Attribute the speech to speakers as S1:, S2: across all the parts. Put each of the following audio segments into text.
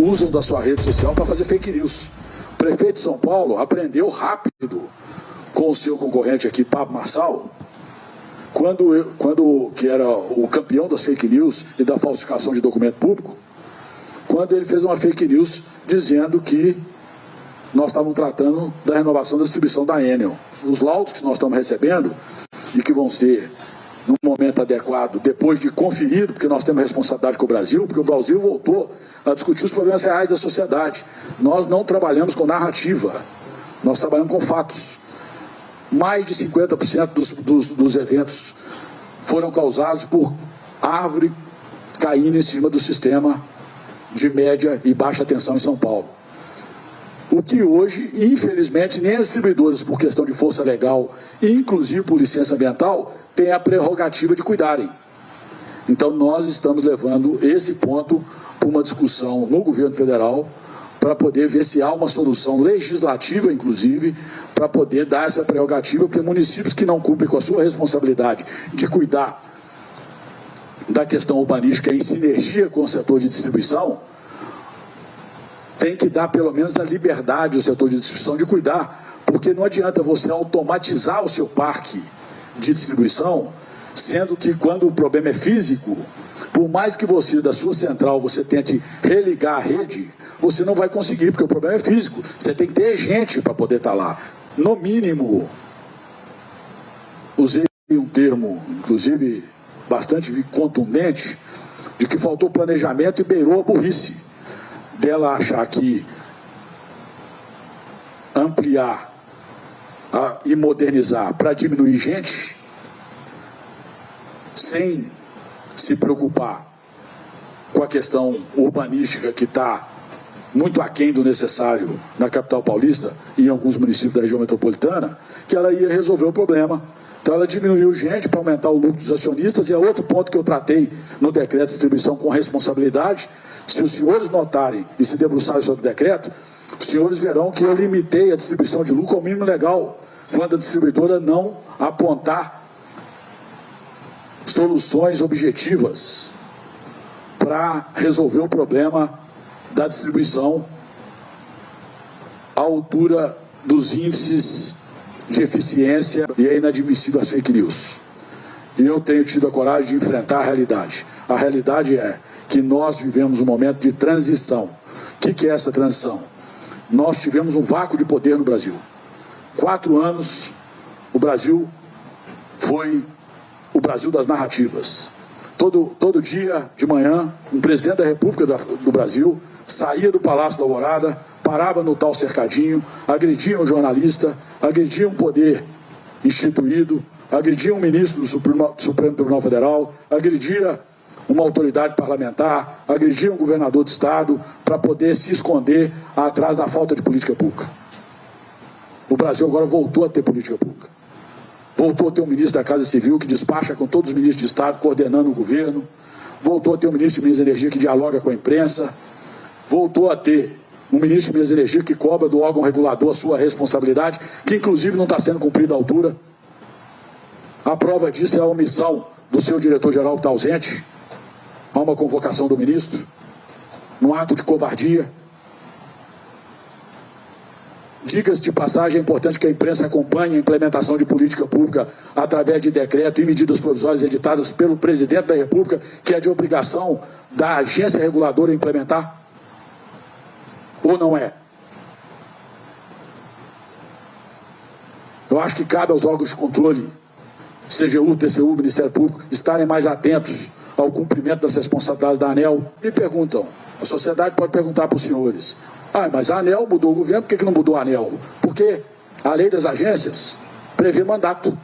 S1: usam da sua rede social para fazer fake news. O prefeito de São Paulo aprendeu rápido com o seu concorrente aqui, Pablo Marçal, que era o campeão das fake news e da falsificação de documento público, quando ele fez uma fake news dizendo que nós estávamos tratando da renovação da distribuição da Enel. Os laudos que nós estamos recebendo e que vão ser, no momento adequado, depois de conferido, porque nós temos responsabilidade com o Brasil, porque o Brasil voltou a discutir os problemas reais da sociedade. Nós não trabalhamos com narrativa, nós trabalhamos com fatos. Mais de 50% dos eventos foram causados por árvore caindo em cima do sistema de média e baixa tensão em São Paulo. O que hoje, infelizmente, nem as distribuidoras, por questão de força legal, inclusive por licença ambiental, têm a prerrogativa de cuidarem. Então, nós estamos levando esse ponto para uma discussão no governo federal, para poder ver se há uma solução legislativa, inclusive, para poder dar essa prerrogativa, porque municípios que não cumprem com a sua responsabilidade de cuidar da questão urbanística em sinergia com o setor de distribuição, tem que dar pelo menos a liberdade ao setor de distribuição de cuidar, porque não adianta você automatizar o seu parque de distribuição, sendo que quando o problema é físico, por mais que você, da sua central, você tente religar a rede, você não vai conseguir, porque o problema é físico. Você tem que ter gente para poder estar lá. No mínimo, usei um termo, inclusive, bastante contundente, de que faltou planejamento e beirou a burrice dela achar que ampliar e modernizar para diminuir gente, sem se preocupar com a questão urbanística que está muito aquém do necessário na capital paulista e em alguns municípios da região metropolitana, que ela ia resolver o problema. Então ela diminuiu gente para aumentar o lucro dos acionistas, e é outro ponto que eu tratei no decreto de distribuição com responsabilidade. Se os senhores notarem e se debruçarem sobre o decreto, os senhores verão que eu limitei a distribuição de lucro ao mínimo legal, quando a distribuidora não apontar soluções objetivas para resolver o problema da distribuição à altura dos índices de eficiência, e é inadmissível as fake news. E eu tenho tido a coragem de enfrentar a realidade. A realidade é que nós vivemos um momento de transição. O que é essa transição? Nós tivemos um vácuo de poder no Brasil. 4 anos, o Brasil foi o Brasil das narrativas. Todo dia, de manhã, um presidente da República do Brasil saía do Palácio da Alvorada, parava no tal cercadinho, agredia um jornalista, agredia um poder instituído, agredia um ministro do Supremo Tribunal Federal, agredia uma autoridade parlamentar, agredia um governador de estado, para poder se esconder atrás da falta de política pública. O Brasil agora voltou a ter política pública. Voltou a ter um ministro da Casa Civil que despacha com todos os ministros de Estado, coordenando o governo. Voltou a ter um ministro de Minas e Energia que dialoga com a imprensa. Voltou a ter um ministro de Minas e Energia que cobra do órgão regulador a sua responsabilidade, que inclusive não está sendo cumprida à altura. A prova disso é a omissão do seu diretor-geral que está ausente. Há uma convocação do ministro, num ato de covardia. Diga-se de passagem, é importante que a imprensa acompanhe a implementação de política pública através de decreto e medidas provisórias editadas pelo presidente da República, que é de obrigação da agência reguladora implementar? Ou não é? Eu acho que cabe aos órgãos de controle, CGU, TCU, Ministério Público, estarem mais atentos ao cumprimento das responsabilidades da ANEEL. Me perguntam, a sociedade pode perguntar para os senhores: mas a ANEEL mudou o governo, por que não mudou a ANEEL? Porque a lei das agências prevê mandato.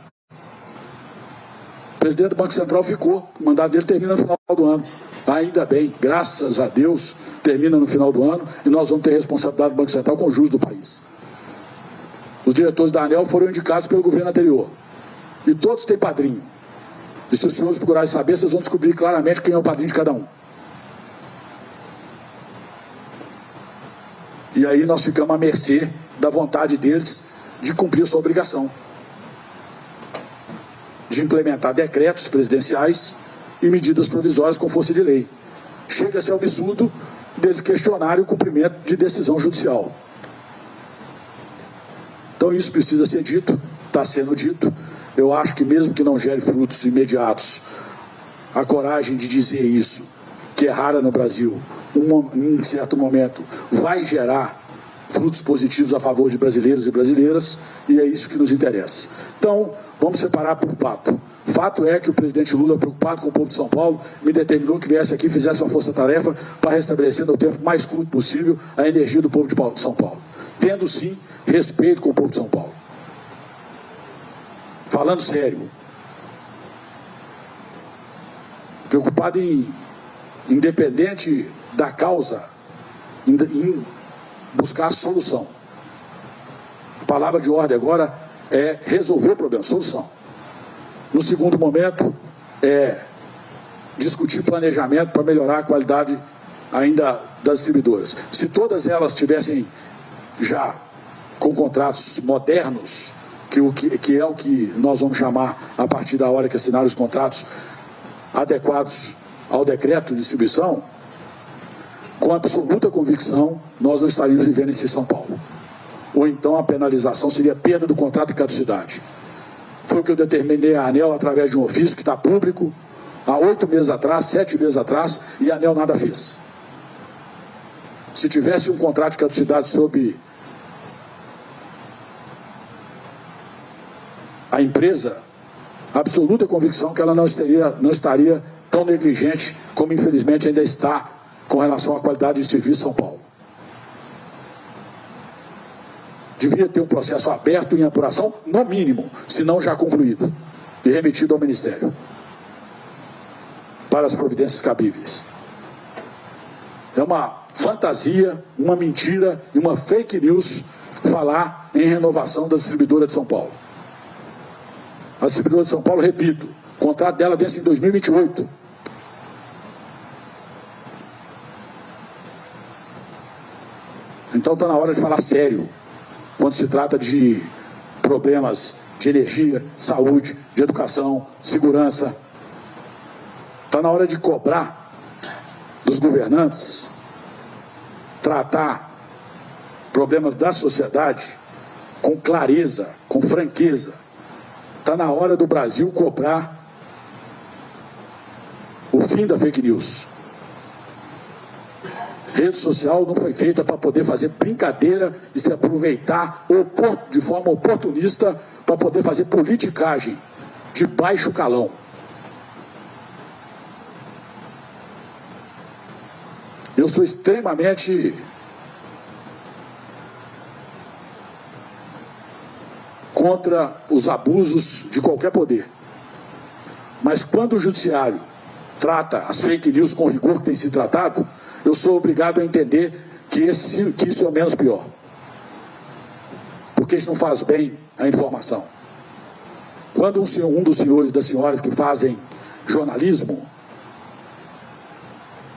S1: O presidente do Banco Central ficou, o mandato dele termina no final do ano. Ainda bem, graças a Deus, termina no final do ano e nós vamos ter responsabilidade do Banco Central com os juros do país. Os diretores da ANEEL foram indicados pelo governo anterior. E todos têm padrinho. E se os senhores procurarem saber, vocês vão descobrir claramente quem é o padrinho de cada um. E aí nós ficamos à mercê da vontade deles de cumprir sua obrigação de implementar decretos presidenciais e medidas provisórias com força de lei. Chega a ser absurdo deles questionarem o cumprimento de decisão judicial. Então isso precisa ser dito, está sendo dito. Eu acho que mesmo que não gere frutos imediatos, a coragem de dizer isso, que é rara no Brasil, em certo momento, vai gerar frutos positivos a favor de brasileiros e brasileiras, e é isso que nos interessa. Então, vamos separar por fato. Fato é que o presidente Lula, preocupado com o povo de São Paulo, me determinou que viesse aqui e fizesse uma força-tarefa para restabelecer no tempo mais curto possível a energia do povo de São Paulo. Tendo, sim, respeito com o povo de São Paulo. Falando sério. Preocupado em, independente da causa, em buscar a solução. A palavra de ordem agora é resolver o problema, solução. No segundo momento, é discutir planejamento para melhorar a qualidade ainda das distribuidoras. Se todas elas tivessem já com contratos modernos, que é o que nós vamos chamar a partir da hora que assinaram os contratos adequados ao decreto de distribuição, com absoluta convicção, nós não estaríamos vivendo em São Paulo. Ou então a penalização seria perda do contrato e caducidade. Foi o que eu determinei à ANEEL através de um ofício que está público, há 8 meses atrás, 7 meses atrás, e a ANEEL nada fez. Se tivesse um contrato de caducidade sob a empresa, absoluta convicção que ela não estaria tão negligente como infelizmente ainda está com relação à qualidade de serviço em São Paulo. Devia ter um processo aberto em apuração, no mínimo, se não já concluído, e remetido ao Ministério, para as providências cabíveis. É uma fantasia, uma mentira e uma fake news falar em renovação da distribuidora de São Paulo. A distribuidora de São Paulo, repito, o contrato dela vence em 2028. Então está na hora de falar sério, quando se trata de problemas de energia, saúde, de educação, segurança. Está na hora de cobrar dos governantes, tratar problemas da sociedade com clareza, com franqueza. Está na hora do Brasil cobrar o fim da fake news. Rede social não foi feita para poder fazer brincadeira e se aproveitar de forma oportunista para poder fazer politicagem de baixo calão. Eu sou extremamente contra os abusos de qualquer poder. Mas quando o judiciário trata as fake news com o rigor que tem sido tratado, eu sou obrigado a entender que isso é o menos pior. Porque isso não faz bem à informação. Quando um dos senhores, das senhoras que fazem jornalismo,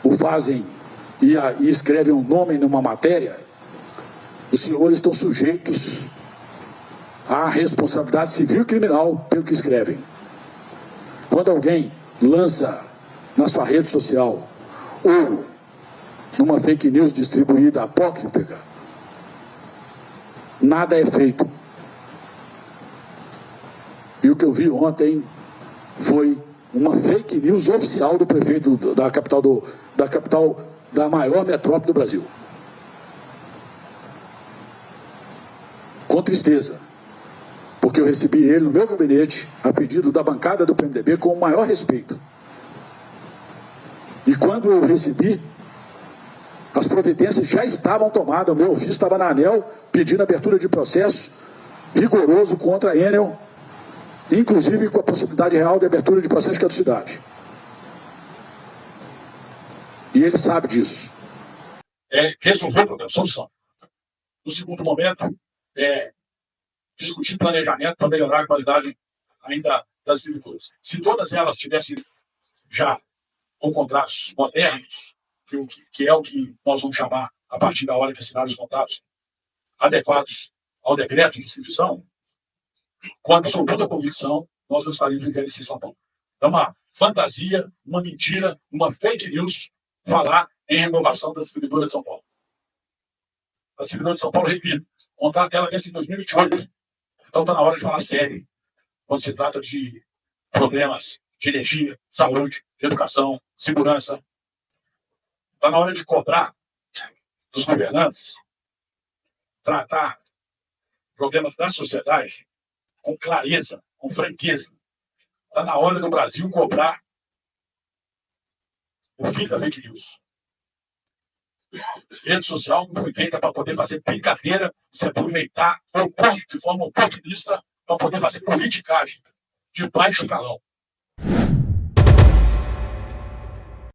S1: o fazem e escrevem um nome numa matéria, os senhores estão sujeitos à responsabilidade civil e criminal pelo que escrevem. Quando alguém lança na sua rede social ou numa fake news distribuída apócrifa, nada é feito. E o que eu vi ontem foi uma fake news oficial do prefeito da capital da maior metrópole do Brasil. Com tristeza, porque eu recebi ele no meu gabinete a pedido da bancada do PMDB com o maior respeito. E quando eu recebi, as providências já estavam tomadas, o meu ofício estava na ANEEL pedindo abertura de processo rigoroso contra a Enel, inclusive com a possibilidade real de abertura de processo de caducidade. E ele sabe disso. É resolver o problema, solução. No segundo momento, é discutir planejamento para melhorar a qualidade ainda das distribuidoras. Se todas elas tivessem já com contratos modernos, que é o que nós vamos chamar, a partir da hora que assinaram os contratos adequados ao decreto de distribuição, com absoluta convicção, nós não estaríamos vivendo em São Paulo. É uma fantasia, uma mentira, uma fake news falar em renovação da distribuidora de São Paulo. A distribuidora de São Paulo, repito, o contrato dela vence em 2028. Então está na hora de falar sério quando se trata de problemas de energia, saúde, de educação, segurança. Está na hora de cobrar dos governantes tratar problemas da sociedade com clareza, com franqueza. Está na hora do Brasil cobrar o fim da fake news. Rede social não foi feita para poder fazer brincadeira, se aproveitar de forma oportunista para poder fazer politicagem de baixo calão.